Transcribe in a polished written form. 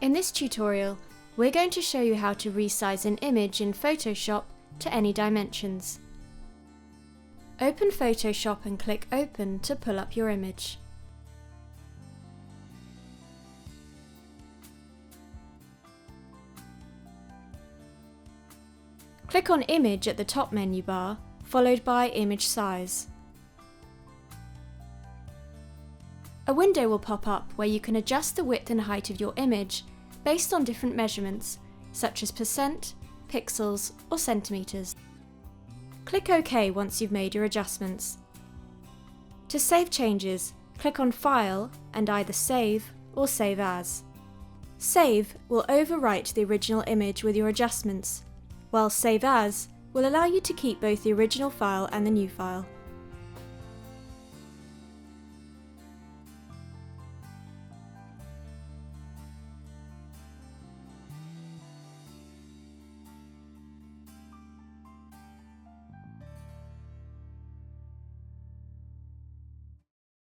In this tutorial, we're going to show you how to resize an image in Photoshop to any dimensions. Open Photoshop and click Open to pull up your image. Click on Image at the top menu bar, followed by Image Size. A window will pop up where you can adjust the width and height of your image based on different measurements, such as percent, pixels, or centimeters. Click OK once you've made your adjustments. To save changes, click on File and either Save or Save As. Save will overwrite the original image with your adjustments, while Save As will allow you to keep both the original file and the new file.